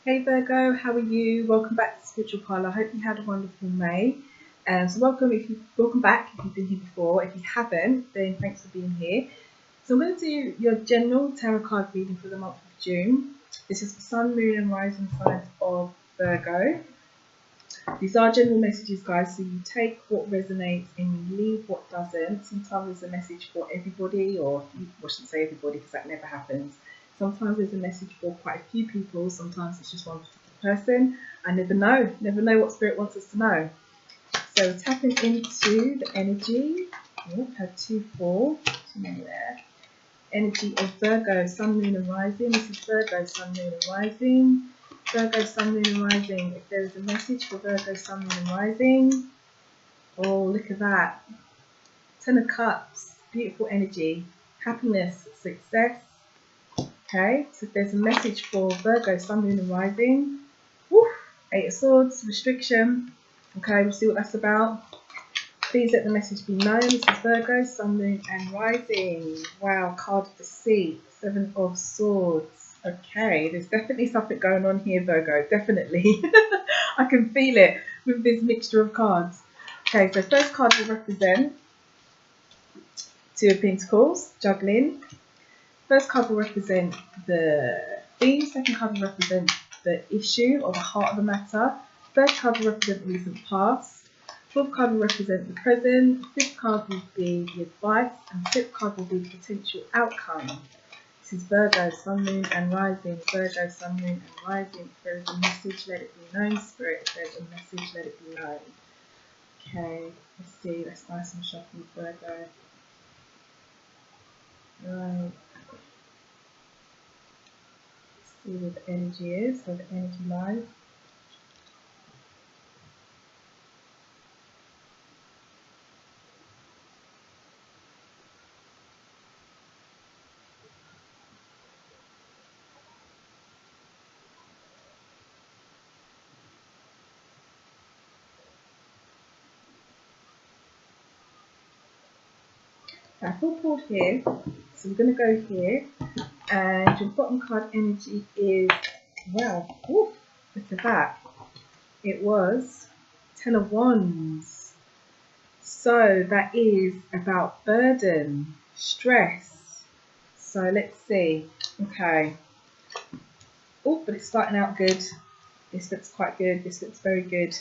Hey Virgo, how are you? Welcome back to Spiritual Parlour. I hope you had a wonderful May. So welcome back if you've been here before. If you haven't, then thanks for being here. So I'm going to do your general tarot card reading for the month of June. This is for Sun, Moon and Rising signs of Virgo. These are general messages, guys, so you take what resonates and you leave what doesn't. Sometimes there's a message for everybody, or I shouldn't say everybody because that never happens. Sometimes there's a message for quite a few people, sometimes it's just one particular person. I never know what Spirit wants us to know. So tapping into the energy, had 2-4, too many there. Energy of Virgo, Sun, Moon and Rising. This is Virgo, Sun, Moon and Rising. Virgo, Sun, Moon and Rising. If there is a message for Virgo, Sun, Moon and Rising. Oh, look at that. 10 of Cups, beautiful energy. Happiness, success. Okay, so if there's a message for Virgo, Sun, Moon and Rising. Woo, 8 of Swords, restriction. Okay, we'll see what that's about. Please let the message be known. This is Virgo, Sun, Moon and Rising. Wow, card of the sea, 7 of Swords. Okay, there's definitely something going on here, Virgo. Definitely. I can feel it with this mixture of cards. Okay, so first card will represent 2 of Pentacles, juggling. First card will represent the theme. Second card will represent the issue or the heart of the matter. Third card will represent the recent past. Fourth card will represent the present. Fifth card will be the advice. And sixth card will be the potential outcome. This is Virgo, Sun, Moon and Rising. Virgo, Sun, Moon and Rising. If there is a message, let it be known. Spirit, if there's a message, let it be known. Okay, let's see. That's nice and shuffled, Virgo. Right. See where the energy is, where the energy lies. I feel pulled here, so we're going to go here, and your bottom card energy is, wow, ooh, look at that. It was 10 of Wands. So that is about burden, stress. So let's see. Okay. Oh, but it's starting out good. This looks quite good. This looks very good.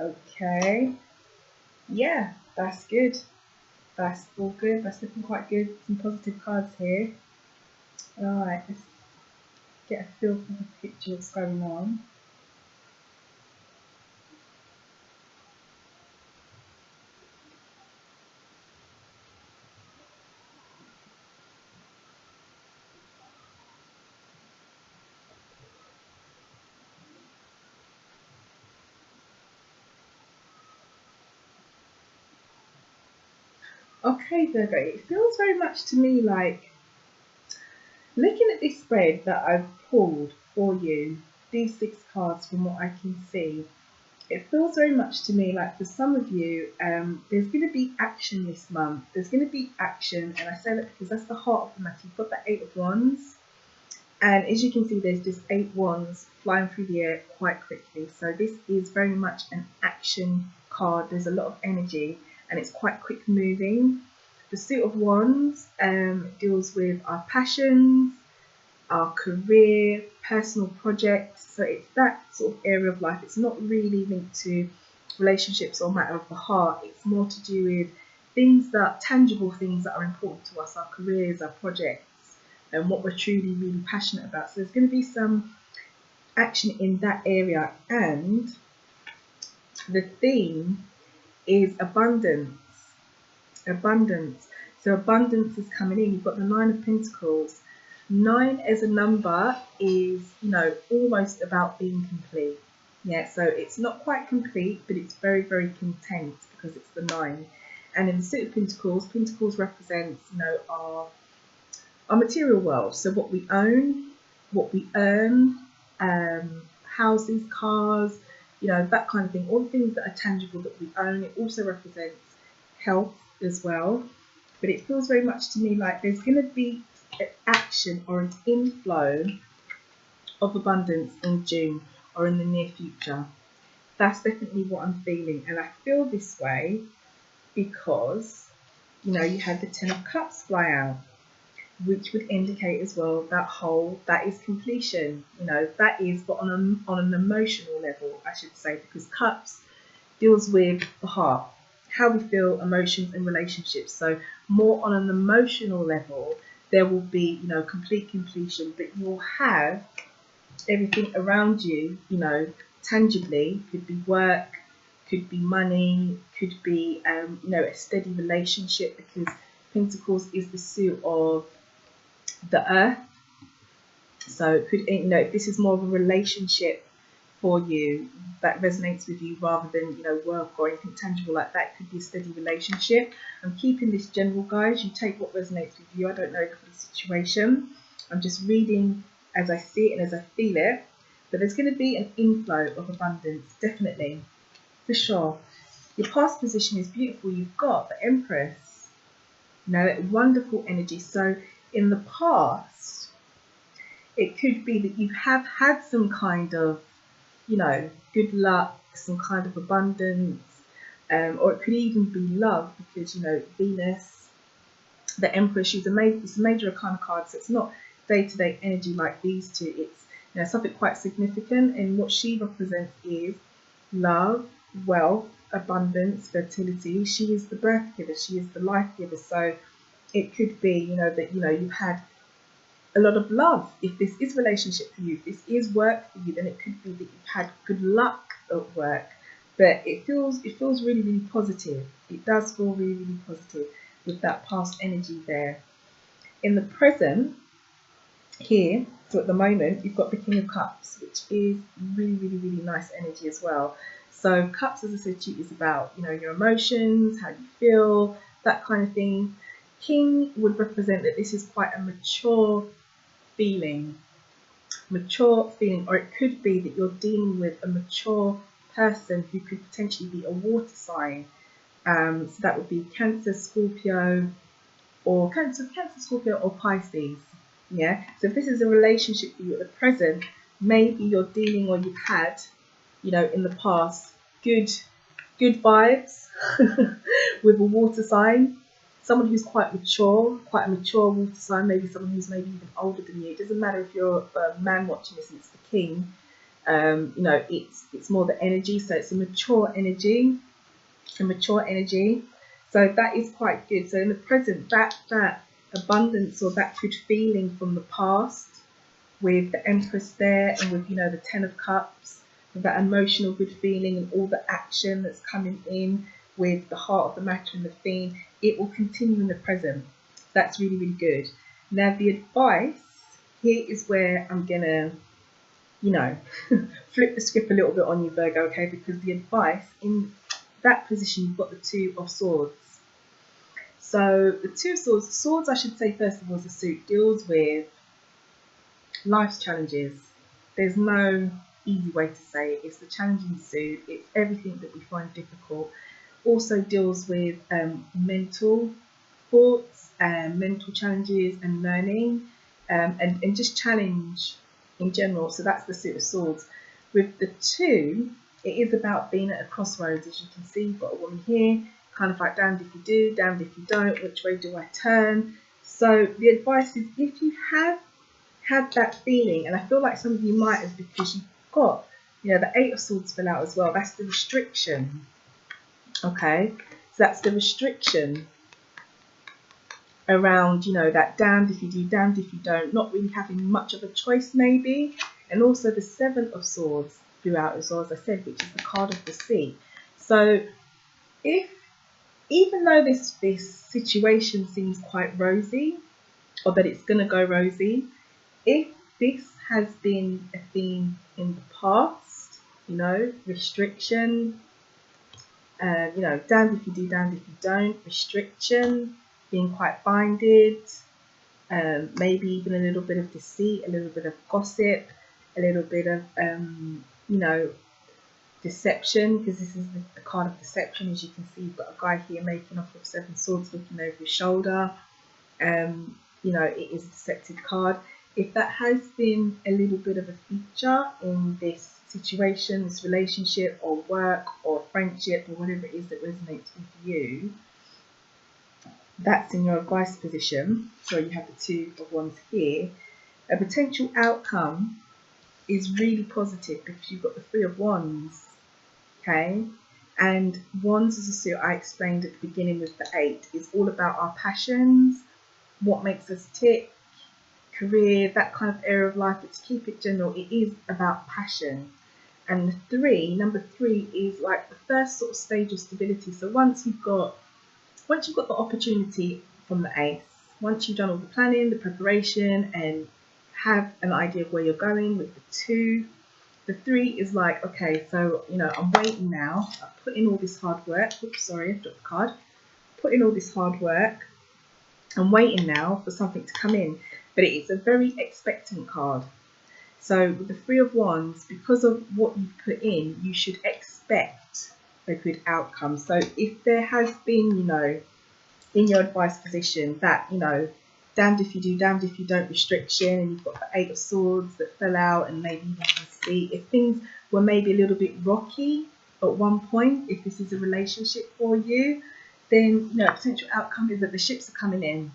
Okay. Yeah, that's good. That's all good. That's looking quite good. Some positive cards here. Alright, let's get a feel for the picture that's going on. Okay, Virgo, it feels very much to me like, looking at this spread that I've pulled for you, these 6 cards from what I can see, it feels very much to me like for some of you, there's going to be action this month. There's going to be action, and I say that because that's the heart of the matter. You've got the 8 of Wands, and as you can see, there's just 8 wands flying through the air quite quickly. So this is very much an action card. There's a lot of energy, and it's quite quick moving. The Suit of Wands deals with our passions, our career, personal projects. So it's that sort of area of life. It's not really linked to relationships or matter of the heart. It's more to do with things that, tangible things that are important to us, our careers, our projects, and what we're truly, really passionate about. So there's going to be some action in that area. And the theme is abundance. Abundance. So abundance is coming in. You've got the 9 of Pentacles. 9 as a number is, almost about being complete. Yeah, so it's not quite complete, but it's very, very content because it's the 9. And in the Suit of Pentacles, Pentacles represents, our material world. So what we own, what we earn, houses, cars, that kind of thing. All the things that are tangible that we own. It also represents health as well. But it feels very much to me like there's going to be an action or an inflow of abundance in June or in the near future. That's definitely what I'm feeling, and I feel this way because, you know, you had the Ten of Cups fly out, which would indicate as well that is completion. You know, that is, but on an emotional level, I should say, because Cups deals with the heart, how we feel, emotions, and relationships. So more on an emotional level, there will be, you know, complete completion, but you'll have everything around you, you know, tangibly. Could be work, could be money, could be, you know, a steady relationship, because Pentacles is the suit of the earth. So it could, you know, if this is more of a relationship for you that resonates with you rather than, you know, work or anything tangible like that, it could be a steady relationship. I'm keeping this general, guys. You take what resonates with you. I don't know the situation. I'm just reading as I see it and as I feel it. But there's going to be an inflow of abundance, definitely, for sure. Your past position is beautiful. You've got the Empress. You know, wonderful energy. So in the past, it could be that you have had some kind of, you know, good luck, some kind of abundance, or it could even be love, because, you know, Venus, the Empress, it's a major arcana card, so it's not day-to-day energy like these two. It's, you know, something quite significant, and what she represents is love, wealth, abundance, fertility. She is the birth giver, she is the life giver. So it could be, you know, that, you know, you've had a lot of love. If this is relationship for you, if this is work for you, then it could be that you've had good luck at work. But it feels really, really positive. It does feel really, really positive with that past energy there. In the present here, so at the moment, you've got the King of Cups, which is really, really, really nice energy as well. So Cups, as I said to you, is about, you know, your emotions, how you feel, that kind of thing. King would represent that this is quite a mature feeling, or it could be that you're dealing with a mature person who could potentially be a water sign. So that would be Cancer, Scorpio, or Scorpio, or Pisces. Yeah. So if this is a relationship for you at the present, maybe you're dealing, or you've had, you know, in the past, good vibes with a water sign. Someone who's quite a mature water sign, maybe someone who's maybe even older than you. It doesn't matter if you're a man watching this and it's the king. You know, it's more the energy, so it's a mature energy. So that is quite good. So in the present, that abundance, or that good feeling from the past, with the Empress there, and with, you know, the Ten of Cups, with that emotional good feeling and all the action that's coming in, with the heart of the matter and the theme, it will continue in the present. That's really, really good. Now the advice here is where I'm gonna, you know, flip the script a little bit on you, Virgo, okay? Because the advice in that position, you've got the Two of Swords. So the Two of Swords, I should say, first of all, as a suit, deals with life's challenges. There's no easy way to say it. It's the challenging suit. It's everything that we find difficult. Also deals with mental thoughts and mental challenges and learning, and just challenge in general. So that's the Suit of Swords. With the Two, it is about being at a crossroads. As you can see, you've got a woman here, kind of like damned if you do, damned if you don't, which way do I turn? So the advice is, if you have had that feeling, and I feel like some of you might have, because you've got, you know, the Eight of Swords fell out as well. That's the restriction. Okay, so that's the restriction around, you know, that damned if you do, damned if you don't, not really having much of a choice maybe. And also the Seven of Swords throughout as well, as I said, which is the card of the sea. So even though this situation seems quite rosy, or that it's going to go rosy, if this has been a theme in the past, you know, restriction, you know, damned if you do, damned if you don't, restriction, being quite binded, maybe even a little bit of deceit, a little bit of gossip, a little bit of, you know, deception, because this is the card of deception. As you can see, you've got a guy here making off with Seven Swords, looking over his shoulder. You know, it is a deceptive card. if that has been a little bit of a feature in this situation, this relationship or work or friendship or whatever it is that resonates with you, that's in your advice position. So you have the Two of Wands here. A potential outcome is really positive because you've got the Three of Wands, okay? And Wands, as a suit I explained at the beginning with the 8, is all about our passions, what makes us tick, career, that kind of area of life. But to keep it general, it is about passion. And the 3, number 3, is like the first sort of stage of stability. So once you've got the opportunity from the Ace, once you've done all the planning, the preparation, and have an idea of where you're going with the 2, the 3 is like, okay, so, you know, I'm waiting now. I've put in all this hard work. Oops, sorry, I've dropped the card. Put in all this hard work. I'm waiting now for something to come in. But it is a very expectant card. So with the Three of Wands, because of what you've put in, you should expect a good outcome. So if there has been, you know, in your advice position, that, you know, damned if you do, damned if you don't restriction, and you've got the 8 of Swords that fell out, and maybe you can see if things were maybe a little bit rocky at one point, if this is a relationship for you, then, you know, a potential outcome is that the ships are coming in.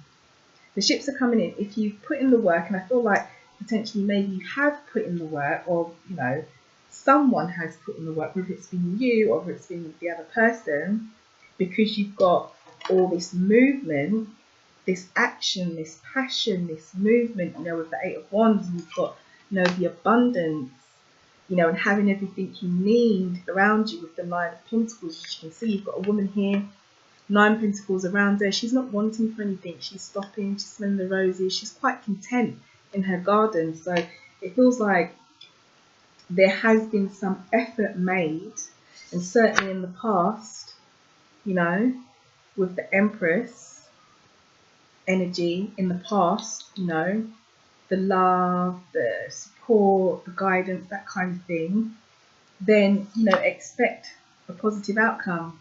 The ships are coming in if you've put in the work, and I feel like potentially maybe you have put in the work, or, you know, someone has put in the work, whether it's been you or whether it's been the other person, because you've got all this movement, this action, this passion, this movement, you know, with the 8 of Wands, and you've got, you know, the abundance, you know, and having everything you need around you with the 9 of Pentacles. As you can see, you've got a woman here, 9 Pentacles around her. She's not wanting for anything. She's stopping, she's smelling the roses. She's quite content in her garden. So it feels like there has been some effort made, and certainly in the past, you know, with the Empress energy in the past, you know, the love, the support, the guidance, that kind of thing, then, you know, expect a positive outcome.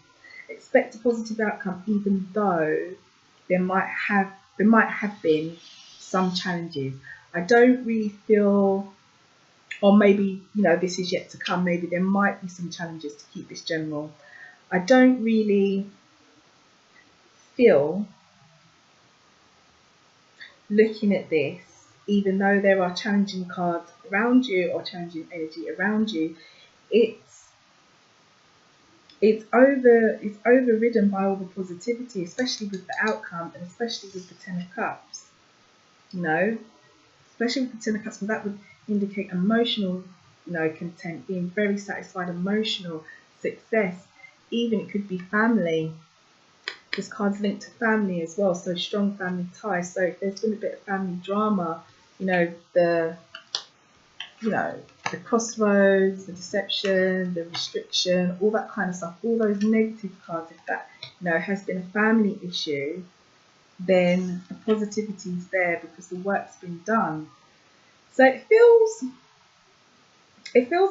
Expect a positive outcome, even though there might have been some challenges. I don't really feel, or maybe, you know, this is yet to come, maybe there might be some challenges, to keep this general. I don't really feel, looking at this, even though there are challenging cards around you or challenging energy around you, it's overridden by all the positivity, especially with the outcome, and especially with the 10 of Cups. You know, especially with the 10 of Cups, and that would indicate emotional, you know, content, being very satisfied, emotional success. Even it could be family. This card's linked to family as well, so strong family ties. So if there's been a bit of family drama, you know, the crossroads, the deception, the restriction, all that kind of stuff, all those negative cards, if that, you know, has been a family issue, then the positivity is there because the work's been done. So it feels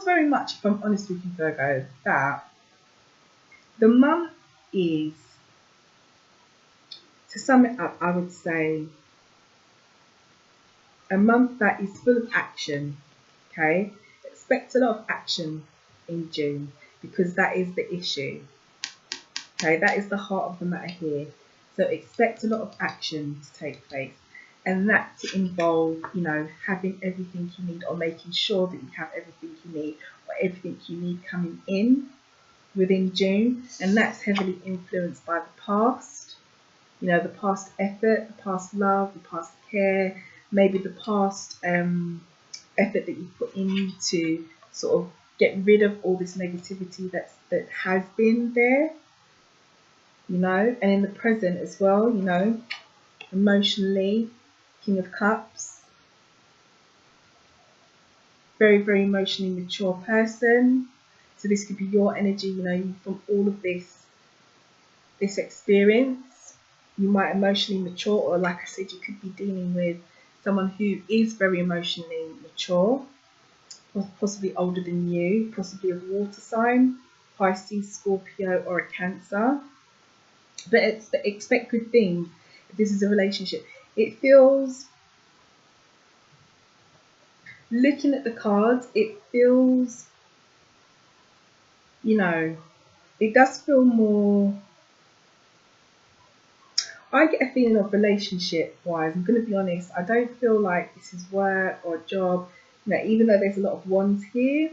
very much, if I'm honest with you, Virgo, that the month is, to sum it up, I would say a month that is full of action, okay? Expect a lot of action in June, because that is the issue, okay? That is the heart of the matter here. So expect a lot of action to take place, and that to involve, you know, having everything you need, or making sure that you have everything you need, or everything you need coming in within June. And that's heavily influenced by the past, you know, the past effort, the past love, the past care, maybe the past effort that you put in to sort of get rid of all this negativity that has been there, you know, and in the present as well, you know, emotionally, King of Cups, very, very emotionally mature person. So this could be your energy, you know, from all of this experience. You might emotionally mature, or like I said, you could be dealing with someone who is very emotionally mature, possibly older than you, possibly a water sign, Pisces, Scorpio, or a Cancer. But expect good things if this is a relationship. It feels looking at the cards, it feels, you know, it does feel more, I get a feeling of relationship wise. I'm going to be honest, I don't feel like this is work or job. You know, even though there's a lot of wands here,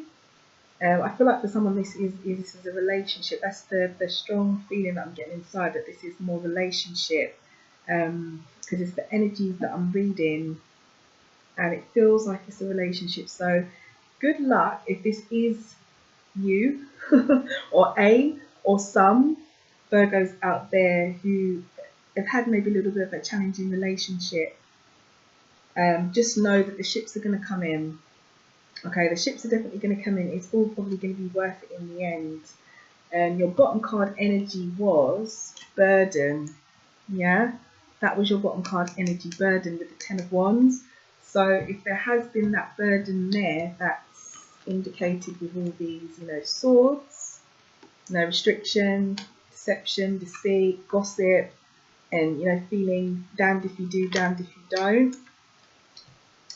I feel like for someone this is a relationship. That's the strong feeling that I'm getting inside, that this is more relationship, because it's the energies that I'm reading, and it feels like it's a relationship. So good luck if this is you or some Virgos out there who have had maybe a little bit of a challenging relationship. Just know that the ships are going to come in. Okay, the ships are definitely going to come in. It's all probably going to be worth it in the end. Your bottom card energy was burden. Yeah, that was your bottom card energy, burden, with the 10 of Wands. So if there has been that burden there, that's indicated with all these, you know, swords, no restriction, deception, deceit, gossip, and, you know, feeling damned if you do, damned if you don't.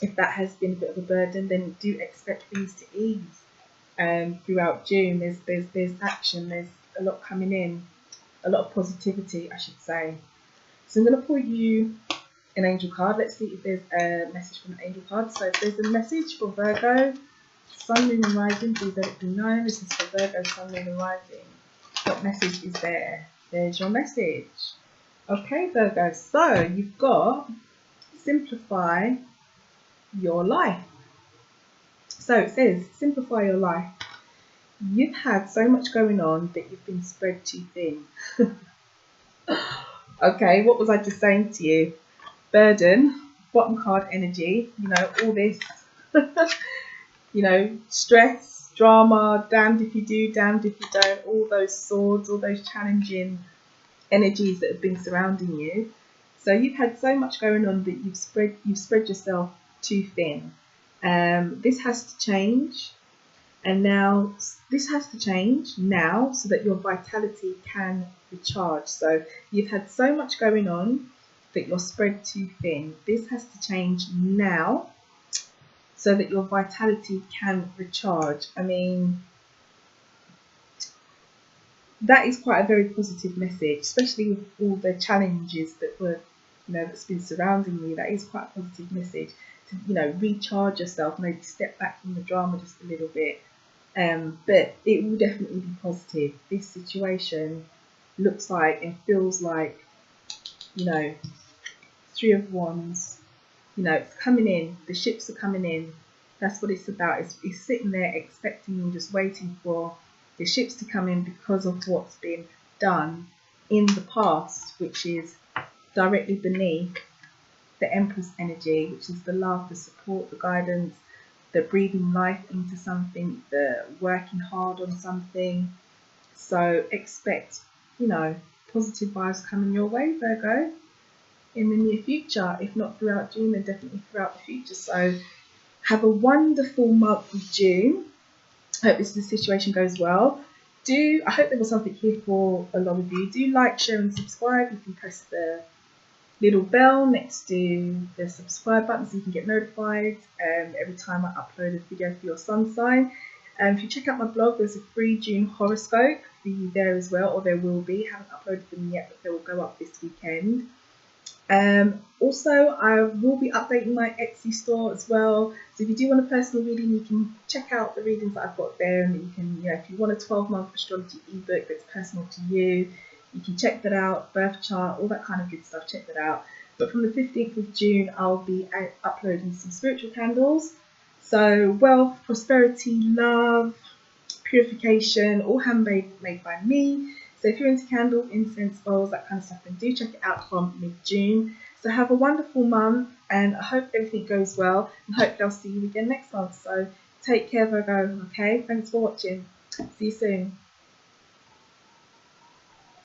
If that has been a bit of a burden, then do expect things to ease throughout June. There's action, there's a lot coming in, a lot of positivity, I should say. So I'm going to pull you an angel card. Let's see if there's a message from an angel card. So if there's a message for Virgo, Sun, Moon and Rising, please let it be known. This is for Virgo, Sun, Moon and Rising. What message is there? There's your message. Okay, Virgo, so you've got simplify your life. So it says simplify your life. You've had so much going on that you've been spread too thin. Okay, what was I just saying to you? Burden, bottom card energy, you know, all this, you know, stress, drama, damned if you do, damned if you don't, all those swords, all those challenging energies that have been surrounding you. So you've had so much going on that you've spread yourself too thin. This has to change, and now this has to change now so that your vitality can recharge. So you've had so much going on that you're spread too thin. This has to change now so that your vitality can recharge. I mean, that is quite a very positive message, especially with all the challenges that were, you know, that's been surrounding you. That is quite a positive message to, you know, recharge yourself, maybe step back from the drama just a little bit. But it will definitely be positive. This situation looks like and feels like, you know, 3 of Wands, you know, it's coming in, the ships are coming in. That's what it's about. It's sitting there expecting and just waiting for the ships to come in because of what's been done in the past, which is directly beneath the Empress energy, which is the love, the support, the guidance, the breathing life into something, the working hard on something. So expect, you know, positive vibes coming your way, Virgo, in the near future. If not throughout June, then definitely throughout the future. So have a wonderful month of June. Hope this situation goes well. I hope there was something here for a lot of you. Do like, share and subscribe. You can press the little bell next to the subscribe button so you can get notified every time I upload a video for your sun sign. If you check out my blog, there's a free June horoscope for you there as well, or there will be. I haven't uploaded them yet, but they will go up this weekend. Also, I will be updating my Etsy store as well. So if you do want a personal reading, you can check out the readings that I've got there, and you can, you know, if you want a 12-month astrology ebook that's personal to you, you can check that out, birth chart, all that kind of good stuff, check that out. But from the 15th of June, I'll be uploading some spiritual candles. So wealth, prosperity, love, purification, all handmade by me. So if you're into candle, incense, oils, that kind of stuff, then do check it out from mid-June. So have a wonderful month, and I hope everything goes well, and hopefully I'll see you again next month. So take care, Virgo, okay? Thanks for watching. See you soon.